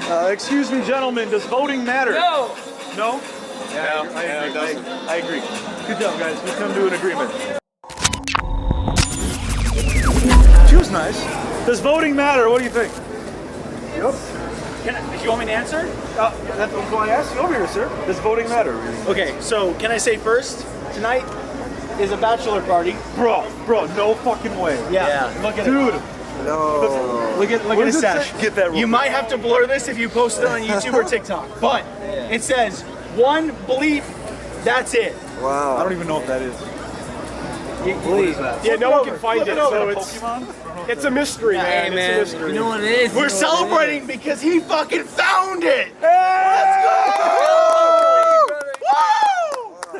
Excuse me, gentlemen, does voting matter? No! No? Yeah, I agree. Good job, guys. We come to an agreement. She was nice. Does voting matter? What do you think? Do you want me to answer? That's why I asked you over here, sir. Does voting matter? Okay, so can I say first, tonight is a bachelor party. Bro, no fucking way. Yeah. Look at Dude. it. No. Look at his sash. Get that real You quick. might have to blur this if you post it on YouTube or TikTok. But it says, one belief, that's it. Wow. I don't even know what that is. Believe. Yeah, no one can find it, so Pokemon? it's a mystery, man. man. It's a mystery. You know what it is? We're celebrating because he fucking found it. Let's Woo!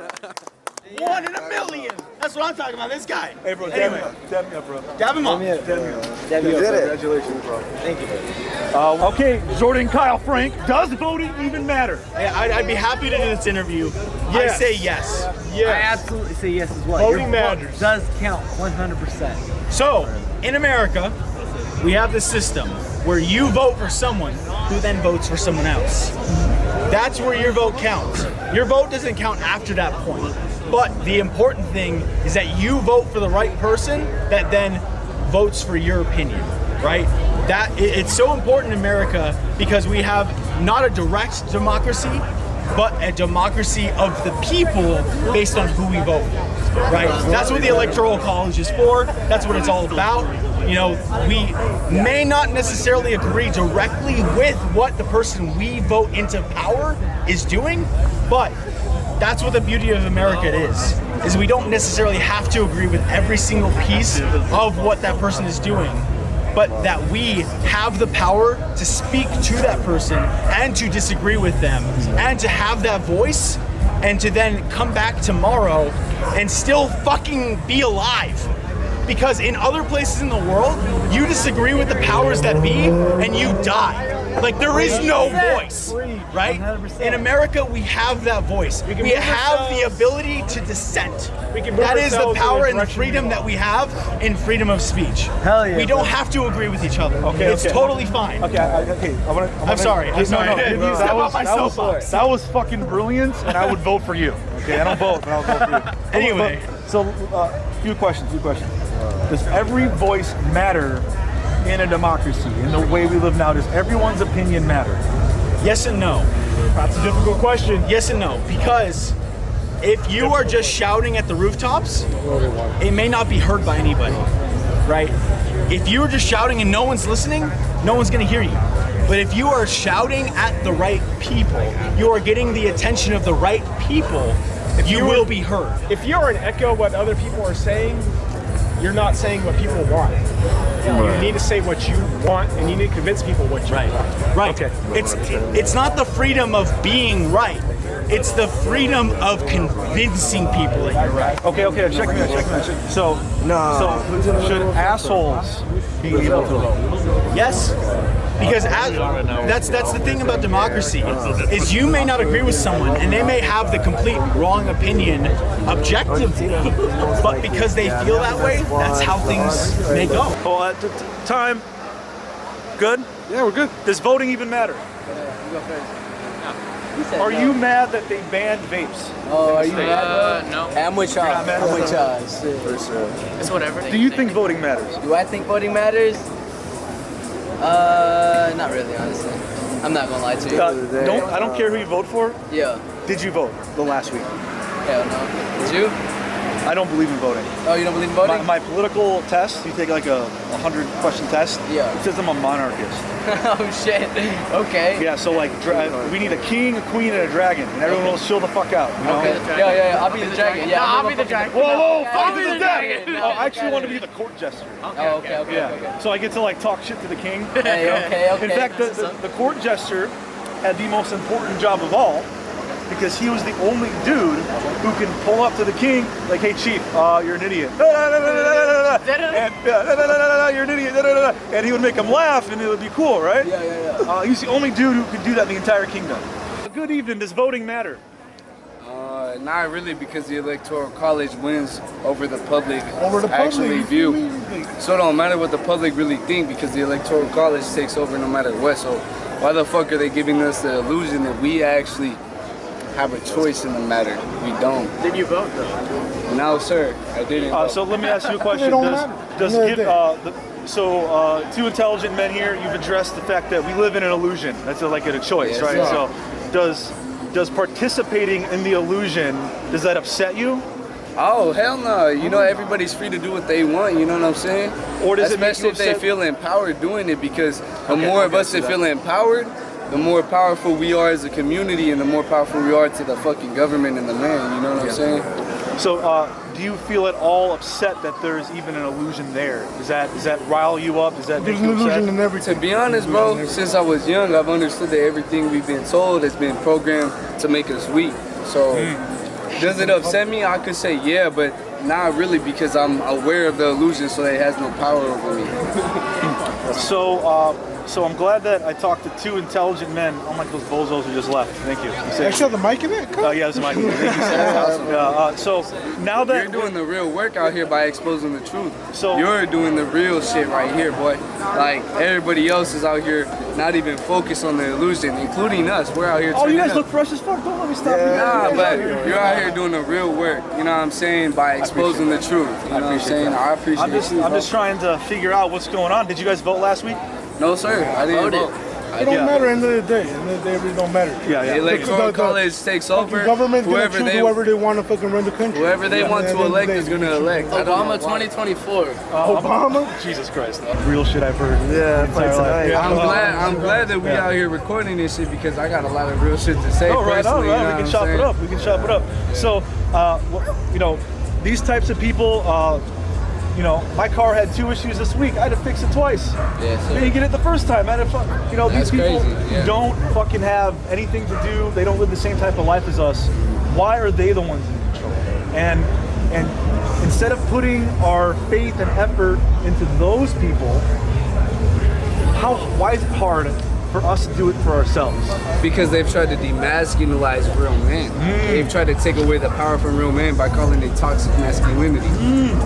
1 in a million. That's what I'm talking about. This guy. Hey, bro, Anyway. dab me up, bro. Dab him up. You did it. Congratulations, bro. Thank you. Okay, Jordan Kyle Frank, does voting even matter? Hey, I'd be happy to do this interview. Yes. I say yes. Yes. I absolutely say yes as well. Voting Your matters. vote does count 100%. So, in America, we have this system where you vote for someone who then votes for someone else. That's where your vote counts. Your vote doesn't count after that point. But the important thing is that you vote for the right person that then votes for your opinion, right? It's so important in America because we have not a direct democracy, but a democracy of the people based on who we vote for, right? That's what the Electoral College is for. That's what it's all about. You know, we may not necessarily agree directly with what the person we vote into power is doing, but that's what the beauty of America is we don't necessarily have to agree with every single piece of what that person is doing, but that we have the power to speak to that person and to disagree with them and to have that voice and to then come back tomorrow and still fucking be alive. Because in other places in the world, you disagree with the powers that be and you die. Like, there is no voice, right? 100%. In America, we have that voice. We have the ability to dissent. That is the power and the freedom that we have in freedom of speech. Hell yeah, We don't bro. have to agree with each other. Okay, It's okay. totally fine. Okay, I'm sorry. No, Step on my soapbox. That was fucking brilliant, and I would vote for you. Okay, I don't vote, but I'll vote for you. Anyway. So, few questions. Does every voice matter in a democracy, in the way we live now? Does everyone's opinion matter? Yes and no. That's a difficult question. Yes and no, because if you are just shouting at the rooftops, it may not be heard by anybody, right? If you are just shouting and no one's listening, no one's gonna hear you. But if you are shouting at the right people, you are getting the attention of the right people, you will be heard. If you're an echo of what other people are saying, you're not saying what people want. You need to say what you want, and you need to convince people what you want. Right. Okay. It's not the freedom of being right. It's the freedom of convincing people that you're right. Okay, check me out. So should assholes be able to vote? Yes, because that's the thing about democracy is you may not agree with someone and they may have the complete wrong opinion objectively, but because they feel that way, that's how things may go. Oh, time. Good? Yeah, we're good. Does voting even matter? Are you mad that they banned vapes? Oh, are you mad? No. I'm with y'all. You're not mad? I'm with y'all. For sure. It's whatever. Do you think voting matters? Do I think voting matters? Not really, honestly. I'm not gonna lie to you. I don't care who you vote for. Yeah. Did you vote the last week? Hell no. Did you? I don't believe in voting. Oh, you don't believe in voting? My political test, you take like a 100-question test. Yeah. It says I'm a monarchist. Oh shit. Okay. Yeah, so like we need a king, a queen, and a dragon, and everyone will chill the fuck out. You know? Okay. Yeah. I'll be the dragon. Yeah. I'll be the dragon. Whoa! I'll Fuck be the the dragon! dragon. Oh, I actually want to be the court jester. Oh, okay. Yeah. So I get to like talk shit to the king. Hey, okay. In fact, the court jester had the most important job of all, because he was the only dude who can pull up to the king like, "Hey chief, you're an idiot." You're an idiot. And he would make him laugh, and it would be cool, right? Yeah. He's the only dude who could do that in the entire kingdom. Good evening. Does voting matter? Not really, because the Electoral College wins over the public Actually view. So it don't matter what the public really think, because the Electoral College takes over no matter what. So why the fuck are they giving us the illusion that we actually have a choice in the matter? We don't. Did you vote though? No, sir, I didn't. So let me ask you a question. Two intelligent men here, you've addressed the fact that we live in an illusion. That's like a choice, Yes, right? sir. So does participating in the illusion, does that upset you? Oh, hell no. You know, everybody's free to do what they want, you know what I'm saying? Or does it make Especially you if they upset? feel empowered doing it, because the more of us that feel empowered, the more powerful we are as a community and the more powerful we are to the fucking government and the man, you know what I'm saying? So do you feel at all upset that there's even an illusion there? Does that rile you up? Does that make you upset? To be honest, bro, since I was young, I've understood that everything we've been told has been programmed to make us weak. So, does it upset me? I could say yeah, but not really, because I'm aware of the illusion, so it has no power over me. So I'm glad that I talked to two intelligent men, unlike those bozos who just left. Thank you. Actually, the mic in it? Oh yeah, there's a mic. Thank you, sir. So now that You're doing the real work out here by exposing the truth. So- You're doing the real shit right here, boy. Like, everybody else is out here not even focused on the illusion, including us. We're out here oh, you turning guys up. look fresh as fuck. Don't let me stop you. Nah, but you're out here doing the real work, you know what I'm saying, by exposing the truth. You know what I'm saying? I appreciate I'm just trying to figure out what's going on. Did you guys vote last week? No, sir, I didn't vote. It don't matter at the end of the day. At the end of the day, it really don't matter. The electoral college takes over. The government's gonna Whoever choose whoever they want to fucking run the country. Whoever they want to elect is gonna elect. I don't know Obama why. 2024. Obama? Jesus Christ. Real shit I've heard. Yeah, tonight. I'm glad that we out here recording this shit, because I got a lot of real shit to say. Oh, right on, personally, right. you know We can what chop I'm it saying? up. We can chop it up. So, you know, these types of people, you know, my car had 2 issues this week. I had to fix it twice. Yes, sir. Didn't get it the first time. I had to, you know, That's these people crazy, yeah. don't fucking have anything to do. They don't live the same type of life as us. Why are they the ones in control? And instead of putting our faith and effort into those people, why is it hard for us to do it for ourselves? Because they've tried to demasculinize real men. They've tried to take away the power from real men by calling it toxic masculinity,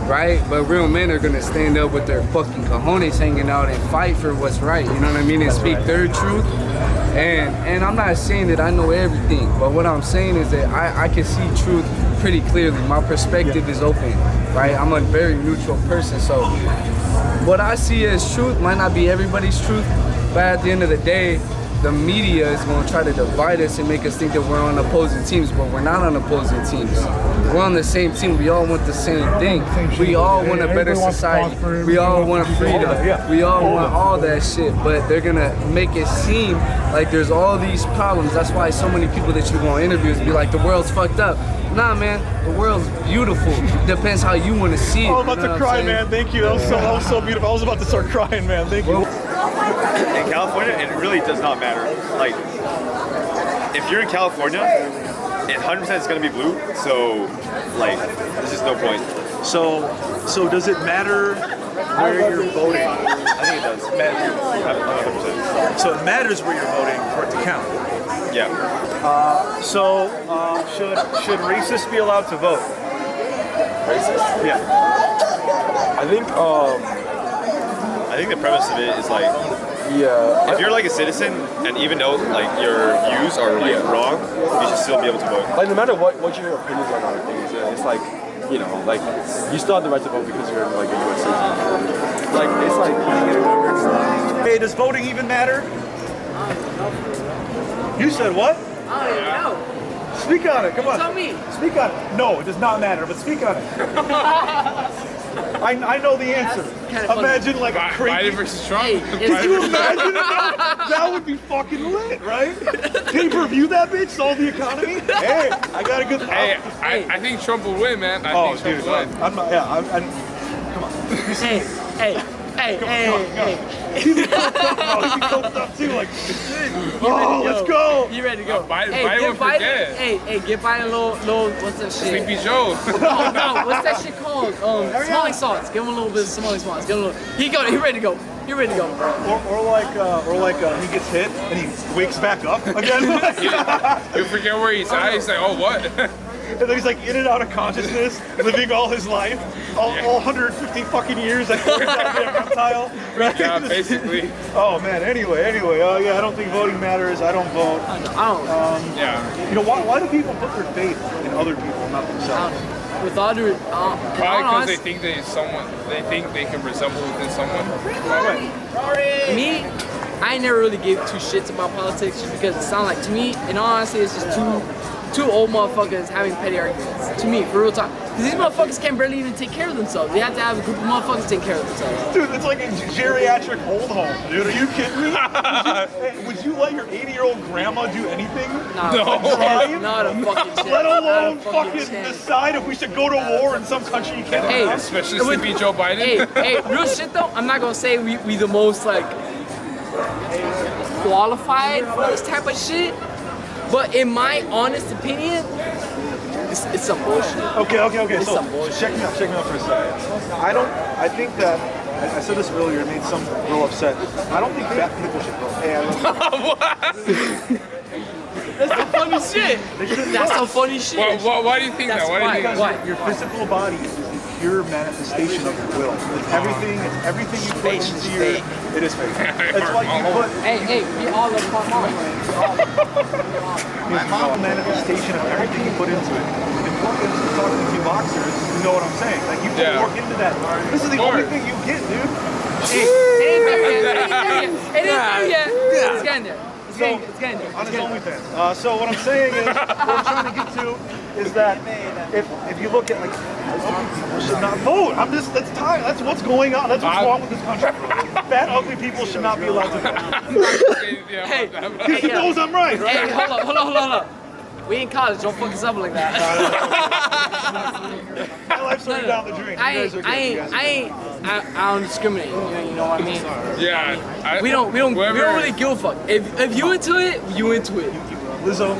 right? But real men are gonna stand up with their fucking cojones hanging out and fight for what's right, you know what I mean? And speak their truth. And I'm not saying that I know everything, but what I'm saying is that I can see truth pretty clearly. My perspective is open, right? I'm a very neutral person, so what I see as truth might not be everybody's truth, but at the end of the day, the media is going to try to divide us and make us think that we're on opposing teams, but we're not on opposing teams. We're on the same team. We all want the same thing. We all want a better society. We all want freedom. We all want all that shit, but they're going to make it seem like there's all these problems. That's why so many people that you go on interviews be like, the world's fucked up. Nah, man, the world's beautiful. Depends how you want to see it. Oh, I'm about to cry, man. Thank you. That was so beautiful. I was about to start crying, man. Thank you. In California, it really does not matter. Like, if you're in California, 100% is going to be blue. So, like, there's just no point. So does it matter where you're voting? I think it does. Not 100%. So it matters where you're voting for it to count. Yeah. Should racists be allowed to vote? Racist? Yeah. I think the premise of it is like, if you're like a citizen, and even though like your views are like wrong, you should still be able to vote. Like no matter what your opinions are on things, it's like, you know, like you still have the right to vote because you're like a U.S. citizen. Like it's like, Hey, does voting even matter? You said what? I don't even know. Speak on it. Come on. Tell me. Speak on it. No, it does not matter, but speak on it. I know the answer. Imagine like a crazy. Biden versus Trump. Could you imagine that? That would be fucking lit, right? Pay-per-view that bitch, solve the economy. Hey, I got a good. I think Trump will win, man. I think Trump will win. I'm not. Yeah, come on. Hey. He'd be coked up too, like, oh, let's go. You ready to go? Biden Give will forget. Give Biden a little, what's that shit? Sleepy Joe. No, what's that shit called? Smelling salts. Give him a little bit of smelling salts. Give him a little. He ready to go. He ready to go, bro. Or like he gets hit and he wakes back up again. You forget where he's at. He's like, oh, what? and then he's like in and out of consciousness, living all his life, all 150 fucking years that he's a reptile, right? Yeah, basically. Oh man. Anyway. Oh yeah. I don't think voting matters. I don't vote. I don't. Yeah. You know why do people put their faith in other people, not themselves? With all due, Probably because they think they can resemble within someone. me, I never really gave two shits about politics just because it sounds like, to me, in all honesty, it's just two old motherfuckers having petty arguments. To me, for real talk. Because these motherfuckers can barely even take care of themselves. They have to have a group of motherfuckers take care of themselves. Dude, it's like a geriatric old home, dude. Are you kidding me? Would you let your 80-year-old grandma do anything? Not a fucking chance. Let alone Not a fucking chance. decide if we should go to war in some country you can't. Hey, Especially sleepy Joe Biden. hey, real shit though, I'm not gonna say we the most like qualified for this type of shit, but in my honest opinion, it's some bullshit. Okay. It's So some bullshit. check me out for a second. I think that I said this earlier. It made some real upset. I don't think fat people should vote. Hey, That's some funny shit. That's some funny shit. Why do you think that? Why do you think Because your physical body is the pure manifestation of your will. It's everything you put into your. It is fake. That's why you put. Hey, we all love Palmar. It's a manifestation of everything you put into it. And fucking talking to boxers, you know what I'm saying? Like you put work into that. This is the only thing you get, dude. It ain't there yet. It's getting there. It's getting there. On his OnlyFans. So what I'm saying is, what I'm trying to get to is that if you look at like, people should not vote. That's time. That's what's going on. That's what's wrong with this country. Fat, ugly people should not be allowed to vote. Hey, He knows I'm right, right? Hey, hold on. We in college, don't fuck us up like that. My life's already down the drain. I don't discriminate. You know what I mean? Yeah. We don't really give a fuck. If you into it, you into it. Lizzo.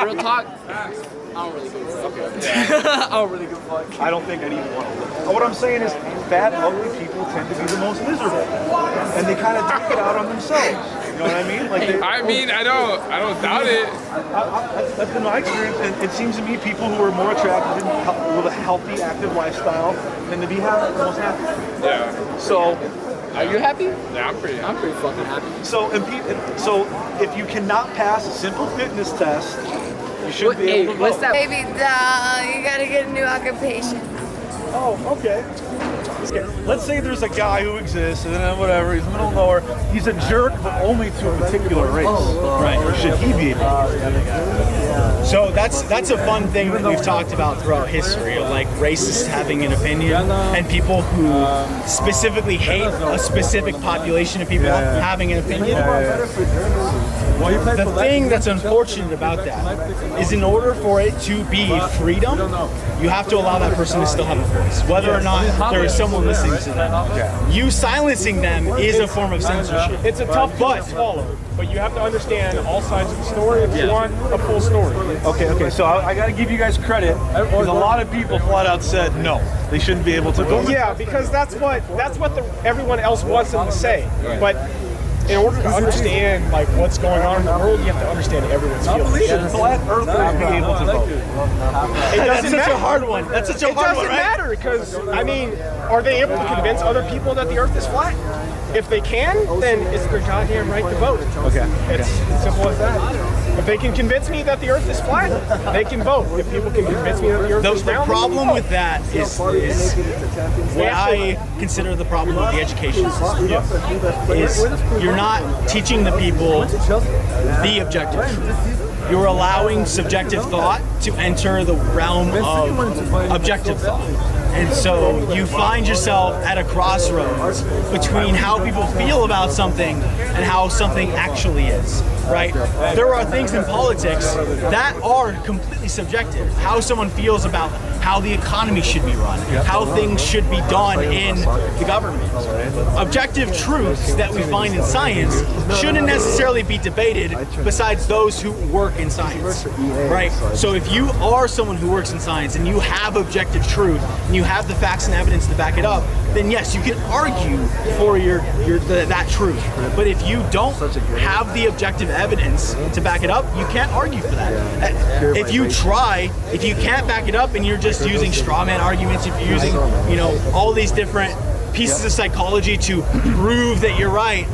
Real talk. I don't really give a fuck. I don't really give a fuck. I don't think I'd even want to live. What I'm saying is, fat, ugly people tend to be the most miserable, and they kind of take it out on themselves. You know what I mean? Like, I don't doubt it. That's been my experience, and it seems to me people who are more attractive and with a healthy, active lifestyle tend to be most happy. Yeah. So, are you happy? Yeah, I'm pretty fucking happy. So if you cannot pass a simple fitness test, you should be able to vote. What's that? Baby doll, you gotta get a new occupation. Oh, okay. Let's say there's a guy who exists, and then whatever, he's in the middle of nowhere. He's a jerk, but only to a particular race. Right. Or should he be able to? So that's a fun thing that we've talked about throughout history, of like racists having an opinion and people who specifically hate a specific population of people having an opinion. The thing that's unfortunate about that is in order for it to be freedom, you have to allow that person to still have a voice, whether or not there is someone listening to them. You silencing them is a form of censorship. It's a tough pill to swallow, but you have to understand all sides of the story if you want a full story. Okay, so I got to give you guys credit because a lot of people flat out said no, they shouldn't be able to vote. Yeah, because that's what everyone else wants them to say. But in order to understand like what's going on in the world, you have to understand everyone's feelings. Should flat earthers be able to vote? That's such a hard one. That's such a hard one, It doesn't matter because, I mean, are they able to convince other people that the earth is flat? If they can, then it's their goddamn right to vote. Okay. It's as simple as that. If they can convince me that the earth is flat, they can vote. If people can convince me that the earth is round, the problem with that is what I consider the problem with the education system is you're not teaching the people the objective truth. You're allowing subjective thought to enter the realm of objective thought. And so you find yourself at a crossroads between how people feel about something and how something actually is, right? There are things in politics that are completely subjective. How someone feels about how the economy should be run, how things should be done in the government. Objective truths that we find in science shouldn't necessarily be debated besides those who work in science, right? So if you are someone who works in science and you have objective truth and you have the facts and evidence to back it up, then yes, you can argue for that truth. But if you don't have the objective evidence to back it up, you can't argue for that. If you try, if you can't back it up and you're just using straw man arguments, if you're using, you know, all these different pieces of psychology to prove that you're right,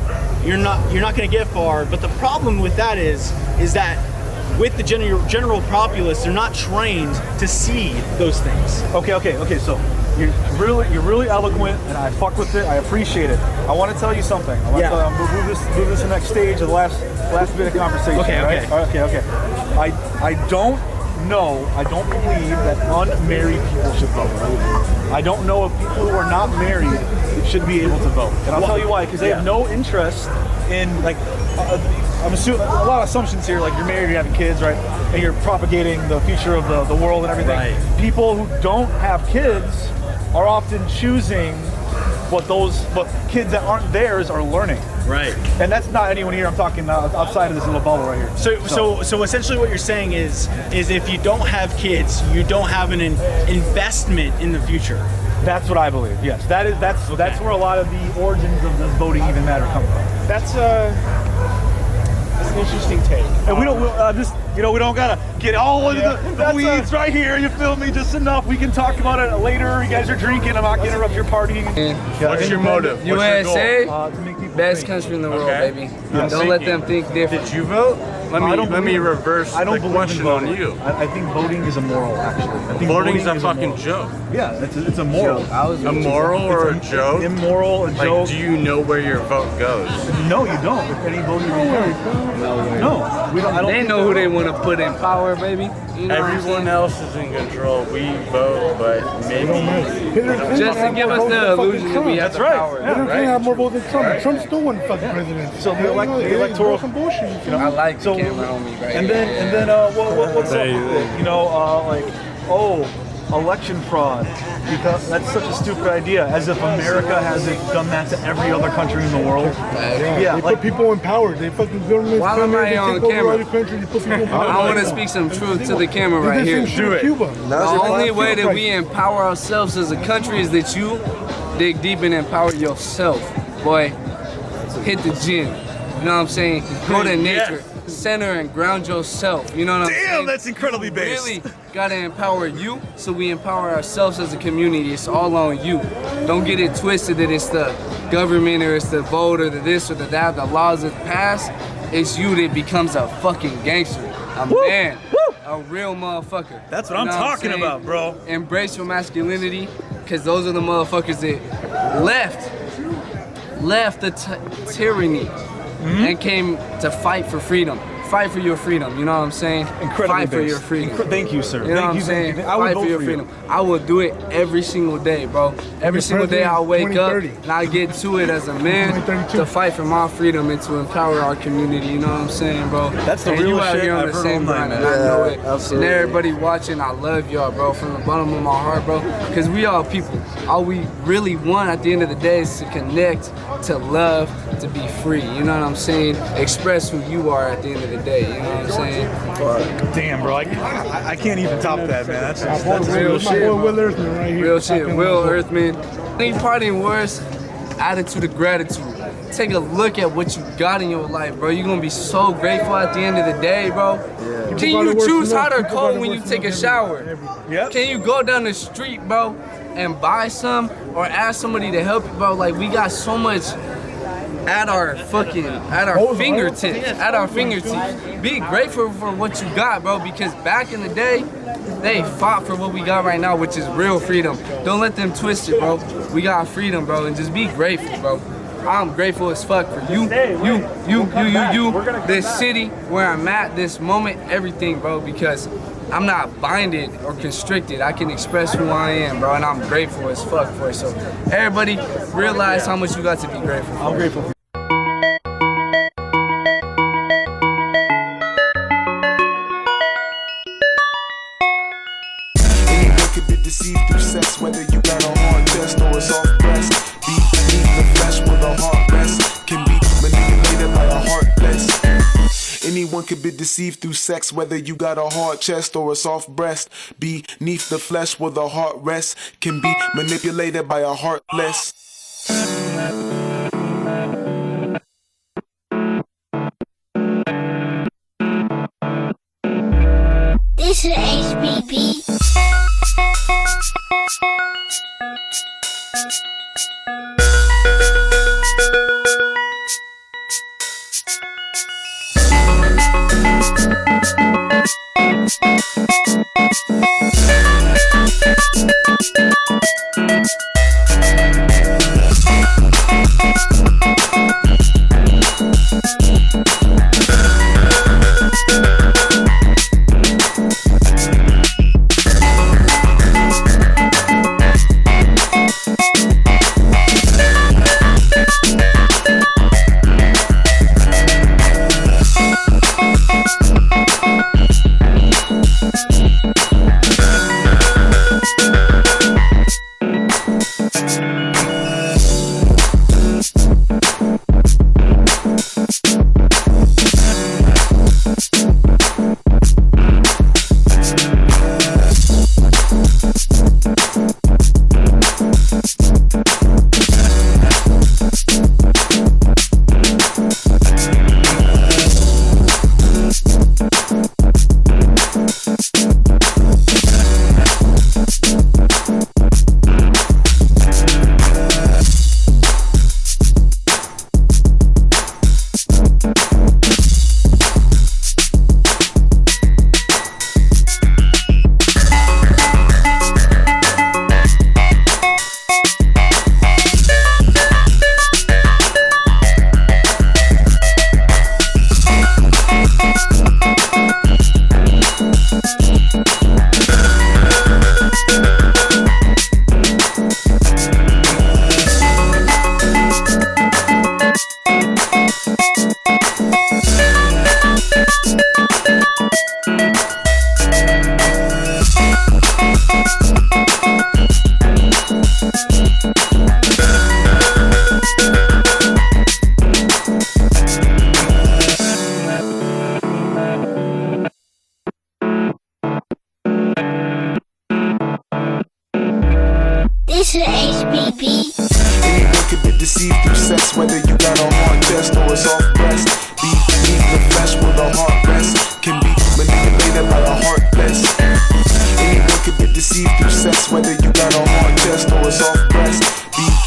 you're not going to get far. But the problem with that is that with the general populace, they're not trained to see those things. Okay. So you're really eloquent, and I fuck with it. I appreciate it. I want to tell you something. I want to tell you, move this to the next stage, the last bit of conversation. Okay. I don't believe that unmarried people should vote. I don't know if people who are not married should be able to vote, and I'll tell you why. Because they have no interest in, like, I'm assuming a lot of assumptions here, like you're married, you're having kids, right, and you're propagating the future of the world and everything. Right. People who don't have kids are often choosing what kids that aren't theirs are learning. Right. And that's not anyone here. I'm talking outside of this little bubble right here. So essentially what you're saying is if you don't have kids, you don't have an investment in the future. That's what I believe. Yes. That's where a lot of the origins of this voting even matter come from. That's an interesting take. And we don't gotta get all into the weeds right here. You feel me? Just enough. We can talk about it later. You guys are drinking. I'm not gonna interrupt your party. What's your motive? USA, to make people best think. country in the world, baby. Don't let them think different. Did you vote? Let me reverse the question on you. I think voting is immoral, actually. I think Voting's a fucking immoral. joke. Yeah, it's immoral. Immoral or a joke? Immoral, a joke. Like, do you know where your vote goes? No, you don't. If any vote you No, we don't. I don't They know who they want to put in power, baby. You know Everyone else is in control. We vote, but maybe just to give us the illusion that we have the power. Hillary Clinton had more votes than Trump. Trump still won fucking president. So the electoral bullshit. You know, I like the camera on me right and then what's up with it? You know, election fraud, because that's such a stupid idea, as if America hasn't done that to every other country in the world. They put people in power. They fucking governments While come am in, they I on take over camera? other countries, they put people in power. I want to speak some truth to the camera right here. Do it. Cuba. The only way that we empower ourselves as a country is that you dig deep and empower yourself, boy. Hit the gym. You know what I'm saying? Go to nature. Center and ground yourself. You know what I'm saying? Damn, that's incredibly based. Really gotta empower you, so we empower ourselves as a community. It's all on you. Don't get it twisted that it's the government or it's the vote or the this or the that, the laws that pass. It's you that becomes a fucking gangster, a man, a real motherfucker. That's what I'm talking about, bro. Embrace your masculinity, because those are the motherfuckers that left the tyranny and came to fight for freedom. Fight for your freedom, you know what I'm saying? Incredibly Fight for your freedom. Thank you, sir. You know what I'm saying? Fight for your freedom. I will do it every single day, bro. Every single day I'll wake up and I get to it as a man to fight for my freedom and to empower our community, you know what I'm saying, bro? That's the and real you out shit here on I've the heard same all night, grind, man. and I know it. absolutely. And everybody watching, I love y'all, bro, from the bottom of my heart, bro. Because we all people. All we really want at the end of the day is to connect, to love, to be free. You know what I'm saying? Express who you are at the end of the day. You know what I'm saying? Damn, bro. I can't even top that, man. That's real shit. My boy Will Earthman right here. Real shit. Will Earthman. Ain't partying worse. Attitude of gratitude. Take a look at what you got in your life, bro. You're gonna be so grateful at the end of the day, bro. Yeah. Can you choose hot or cold when you take a shower? Yep. Can you go down the street, bro, and buy some or ask somebody to help you, bro? Like, we got so much at our fingertips. Be grateful for what you got, bro, because back in the day, they fought for what we got right now, which is real freedom. Don't let them twist it, bro. We got freedom, bro, and just be grateful, bro. I'm grateful as fuck for you, this city, where I'm at, this moment, everything, bro, because I'm not binded or constricted. I can express who I am, bro, and I'm grateful as fuck for it. So everybody realize how much you got to be grateful for. I'm grateful for Could Anyone could be deceived through sex, whether you got a hard chest or a soft breast. Beneath the flesh where the heart rests, can be manipulated by a heartless. This is HBB. This is HBB. Anyone could be deceived through sex, whether you got a hard chest or a soft breast. Beneath the flesh where the heart rests, can be manipulated by a heartless. Anyone could be deceived through sex, whether you got a hard chest or a soft breast.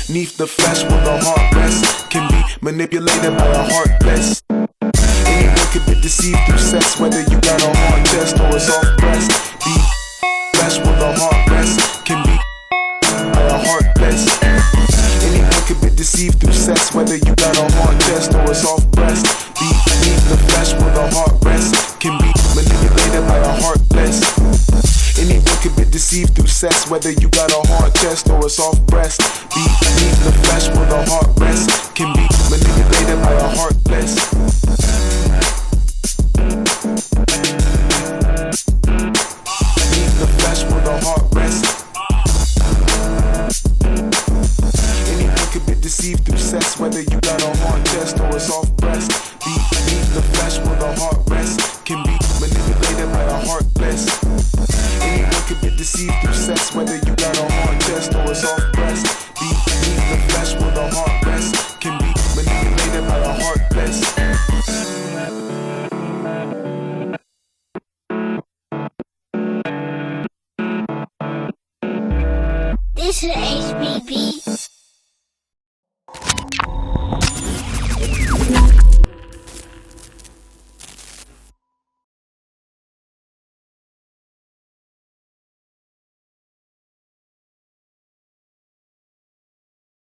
Beneath the flesh where the heart rests, can be manipulated by a heartless. Anyone could be deceived through sex, whether you got a hard chest or a soft breast. Flesh where the heart rests, can be by a heartless. Anyone could be deceived through sex, whether you got a hard chest or a soft breast. Beneath the flesh where the heart rests, can be manipulated by a heartless. Anyone could be deceived through sex, whether you got a hard chest or a soft breast. Beneath the flesh where the heart rests, can be manipulated by a heartless. Beneath the flesh where the heart rests. Anyone could be deceived through sex, whether you got a hard chest or a soft breast. Beneath the flesh where the heart rests, can be manipulated by a heartless. Anyone could be deceived through sex, whether you got a hard chest or a soft breast. Beneath the flesh where the heart